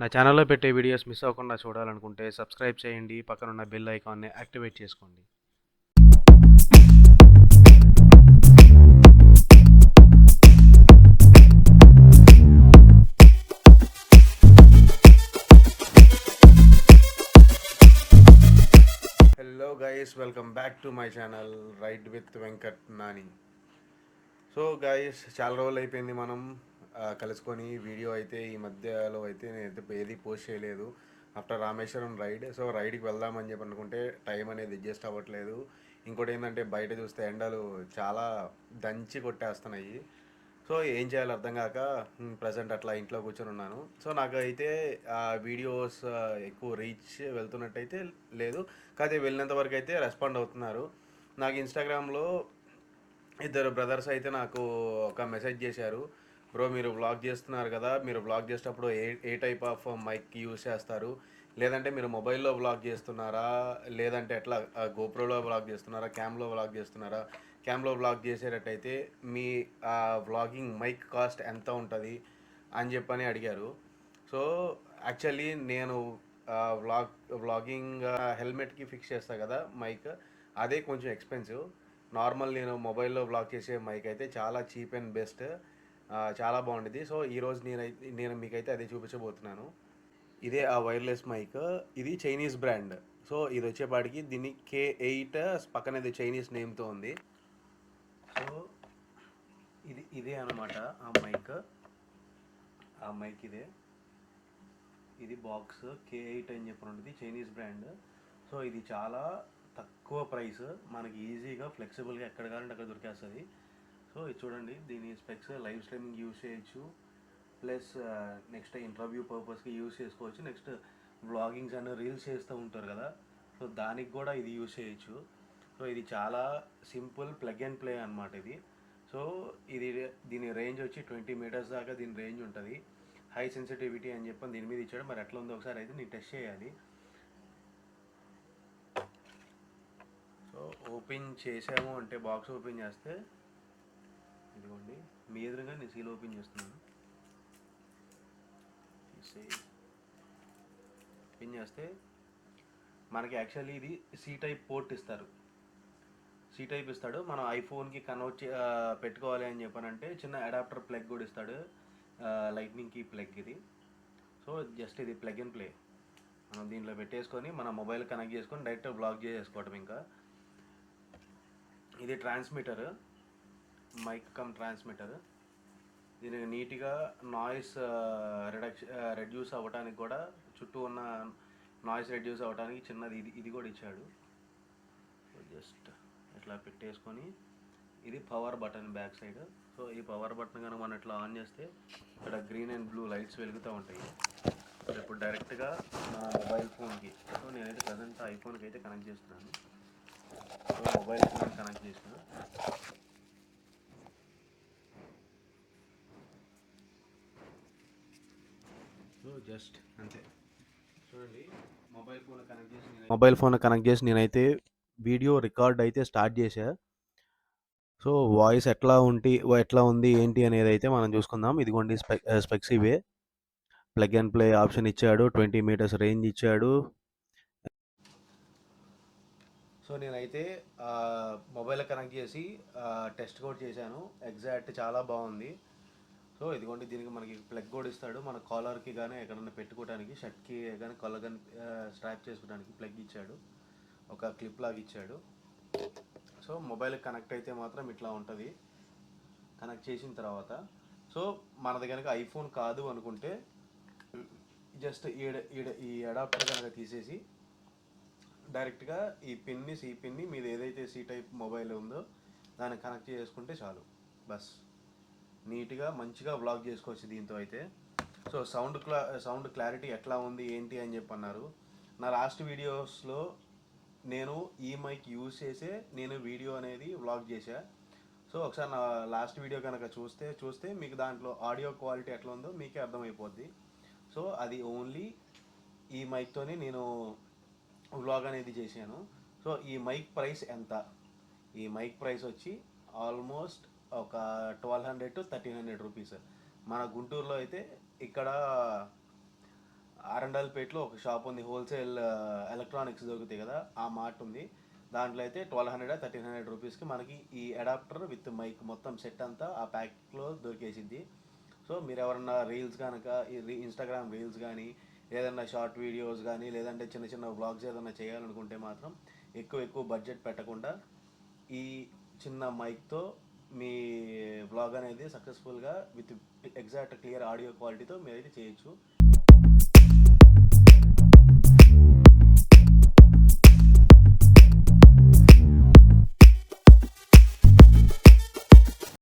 నా ఛానల్లో పెట్టే వీడియోస్ మిస్ అవ్వకుండా చూడాలనుకుంటే సబ్స్క్రైబ్ చేయండి, పక్కనున్న బెల్ ఐకాన్ని యాక్టివేట్ చేసుకోండి. Hello guys, welcome back to my channel ride with Venkat Nani. So guys, చాలా రోజులు అయిపోయింది మనం కలుసుకొని. వీడియో అయితే ఈ మధ్యలో అయితే నేనైతే ఏది పోస్ట్ చేయలేదు ఆఫ్టర్ రామేశ్వరం రైడ్. సో రైడ్కి వెళ్దామని చెప్పి అనుకుంటే టైం అనేది అడ్జస్ట్ అవ్వట్లేదు. ఇంకోటి ఏంటంటే బయట చూస్తే ఎండలు చాలా దంచి కొట్టేస్తున్నాయి. సో ఏం చేయాలో అర్థం కాక ప్రజెంట్ అట్లా ఇంట్లో కూర్చొని ఉన్నాను. సో నాకు అయితే వీడియోస్ ఎక్కువ రీచ్ వెళ్తున్నట్టయితే లేదు, కాకపోతే వెళ్ళినంత వరకు అయితే రెస్పాండ్ అవుతున్నారు. నాకు ఇన్స్టాగ్రామ్లో ఇద్దరు బ్రదర్స్ అయితే నాకు ఒక మెసేజ్ చేశారు, బ్రో మీరు వ్లాగ్ చేస్తున్నారు కదా, మీరు వ్లాగ్ చేసేటప్పుడు ఏ ఏ టైప్ ఆఫ్ మైక్ యూస్ చేస్తారు, లేదంటే మీరు మొబైల్లో వ్లాగ్ చేస్తున్నారా, లేదంటే ఎట్లా గోప్రోలో వ్లాగ్ చేస్తున్నారా, క్యామ్లో వ్లాగ్ చేస్తున్నారా, క్యామ్లో వ్లాగ్ చేసేటట్టయితే మీ వ్లాగింగ్ మైక్ కాస్ట్ ఎంత ఉంటుంది అని చెప్పని అడిగారు. సో యాక్చువల్లీ నేను వ్లాగ్ వ్లాగింగ్ హెల్మెట్కి ఫిక్స్ చేస్తాను కదా మైక్, అదే కొంచెం ఎక్స్పెన్సివ్. నార్మల్ నేను మొబైల్లో బ్లాక్ చేసే మైక్ అయితే చాలా చీప్ అండ్ బెస్ట్, చాలా బాగుంటుంది. సో ఈరోజు నేను మీకైతే అదే చూపించబోతున్నాను. ఇదే ఆ వైర్లెస్ మైక్. ఇది చైనీస్ బ్రాండ్. సో ఇది వచ్చేపాటికి దీన్ని K8 పక్కన ఇది చైనీస్ నేమ్తో ఉంది. సో ఇదే అనమాట ఆ మైక్ ఇదే. ఇది బాక్స్ K8 అని చెప్పి ఉంటుంది, చైనీస్ బ్రాండ్. సో ఇది చాలా తక్కువ ప్రైస్, మనకి ఈజీగా ఫ్లెక్సిబుల్గా ఎక్కడ కావాలంటే అక్కడ దొరికేస్తుంది. సో ఇది చూడండి, దీని స్పెక్స్ లైవ్ స్ట్రీమింగ్ యూస్ చేయొచ్చు, ప్లస్ నెక్స్ట్ ఇంటర్వ్యూ పర్పస్కి యూస్ చేసుకోవచ్చు, నెక్స్ట్ వ్లాగింగ్స్ అండ్ రీల్స్ చేస్తూ ఉంటారు కదా, సో దానికి కూడా ఇది యూస్ చేయొచ్చు. సో ఇది చాలా సింపుల్ ప్లగ్ అండ్ ప్లే అనమాట ఇది. సో దీని రేంజ్ వచ్చి 20 మీటర్స్ దాకా దీని రేంజ్ ఉంటుంది. హై సెన్సిటివిటీ అని చెప్పి దీని మీద ఇచ్చాడు. మరి ఎట్లా ఉందో ఒకసారి అయితే నేను టెస్ట్ చేయాలి. సో ఓపెన్ చేసాము అంటే, బాక్స్ ఓపెన్ చేస్తే ఇదిగోండి మీ ఎదురుగా నేను సీల్ ఓపెన్ చేస్తున్నాను. ఓపెన్ చేస్తే మనకి యాక్చువల్లీ ఇది సి టైప్ పోర్ట్ ఇస్తారు, మనం ఐఫోన్కి కన్వర్ట్ పెట్టుకోవాలి అని చెప్పానంటే చిన్న అడాప్టర్ ప్లగ్ కూడా ఇస్తాడు, లైట్నింగ్కి ప్లగ్ ఇది. సో జస్ట్ ఇది ప్లగ్ అండ్ ప్లే, మనం దీంట్లో పెట్టేసుకొని మన మొబైల్ కనెక్ట్ చేసుకొని డైరెక్ట్ బ్లాక్ చేసుకోవటం. ఇంకా ఇది ట్రాన్స్మిటర్, మైక్ కమ్ ట్రాన్స్మిటర్. దీనికి నీట్గా నాయిస్ రెడ్యూస్ అవ్వడానికి కూడా, చుట్టూ ఉన్న నాయిస్ రెడ్యూస్ అవ్వడానికి చిన్నది ఇది కూడా ఇచ్చాడు. సో జస్ట్ ఇట్లా పెట్టేసుకొని, ఇది power button back side. So ఈ పవర్ బటన్ కనుక మనం ఇట్లా ఆన్ చేస్తే ఇక్కడ గ్రీన్ అండ్ బ్లూ లైట్స్ వెలుగుతూ ఉంటాయి. సో ఇప్పుడు డైరెక్ట్గా నా మొబైల్ ఫోన్కి, సో నేనైతే ప్రజెంట్ ఐఫోన్కి అయితే కనెక్ట్ చేస్తున్నాను. సో మొబైల్ ఫోన్ కనెక్ట్ చేసిన, సో జస్ట్ అంతే. చూడండి, మొబైల్ ఫోన్ కనెక్ట్ చేసి నేనైతే వీడియో రికార్డ్ అయితే స్టార్ట్ చేశా. సో వాయిస్ ఎట్లా ఉంది ఏంటి అనేది అయితే మనం చూసుకుందాం. ఇదిగోండి స్పెక్స్ ఇవే. ప్లగ్ అండ్ ప్లే ఆప్షన్ ఇచ్చాడు, 20 మీటర్స్ రేంజ్ ఇచ్చాడు. సో నేనైతే మొబైల్ కనెక్ట్ చేసి టెస్ట్ కూడా చేశాను, ఎగ్జాక్ట్ చాలా బాగుంది. సో ఇదిగోండి, దీనికి మనకి ప్లగ్ కూడా ఇస్తాడు, మన కాలర్కి కానీ ఎక్కడన్నా పెట్టుకోవడానికి, షర్ట్కి కానీ కాలర్ కానీ స్ట్రాప్ చేసుకోవడానికి ప్లగ్ ఇచ్చాడు, ఒక క్లిప్ లాగా ఇచ్చాడు. సో మొబైల్ కనెక్ట్ అయితే మాత్రం ఇట్లా ఉంటుంది. కనెక్ట్ చేసిన తర్వాత, సో మనది కనుక ఐఫోన్ కాదు అనుకుంటే జస్ట్ ఈ అడాప్టర్ కనుక తీసేసి డైరెక్ట్గా ఈ పిన్ని మీద ఏదైతే సి టైప్ మొబైల్ ఉందో దాన్ని కనెక్ట్ చేసుకుంటే చాలు, బస్ నీట్గా మంచిగా వ్లాగ్ చేసుకోవచ్చు దీంతో అయితే. సో సౌండ్ క్లారిటీ ఎట్లా ఉంది ఏంటి అని చెప్పి అన్నారు. నా లాస్ట్ వీడియోస్లో నేను ఈ మైక్ యూజ్ చేసే నేను వీడియో అనేది వ్లాగ్ చేశా. సో ఒకసారి నా లాస్ట్ వీడియో కనుక చూస్తే మీకు దాంట్లో ఆడియో క్వాలిటీ ఎట్లా ఉందో మీకే అర్థమైపోద్ది. సో అది ఓన్లీ ఈ మైక్తోనే నేను వ్లాగ్ అనేది చేశాను. సో ఈ మైక్ ప్రైస్ ఎంత? ఈ మైక్ ప్రైస్ వచ్చి ఆల్మోస్ట్ ఒక 1200 to 1300 రూపీస్. మన గుంటూరులో అయితే ఇక్కడ తండాలపేటలో ఒక షాప్ ఉంది, హోల్సేల్ ఎలక్ట్రానిక్స్ దొరుకుతాయి కదా, ఆ మార్ట్ ఉంది. దాంట్లో అయితే 1200 రూపీస్కి మనకి ఈ అడాప్టర్ విత్ మైక్ మొత్తం సెట్ అంతా ఆ ప్యాక్లో దొరికేసింది. సో మీరు ఎవరన్నా రీల్స్ కనుక ఇన్స్టాగ్రామ్ రీల్స్ కానీ, ఏదన్నా షార్ట్ వీడియోస్ కానీ, లేదంటే చిన్న చిన్న వ్లాగ్స్ ఏదైనా చేయాలనుకుంటే మాత్రం ఎక్కువ బడ్జెట్ పెట్టకుండా ఈ చిన్న మైక్తో మీ వ్లాగ్ అనేది సక్సెస్ఫుల్గా విత్ ఎగ్జాక్ట్ క్లియర్ ఆడియో క్వాలిటీతో మీరు అయితే చేయొచ్చు.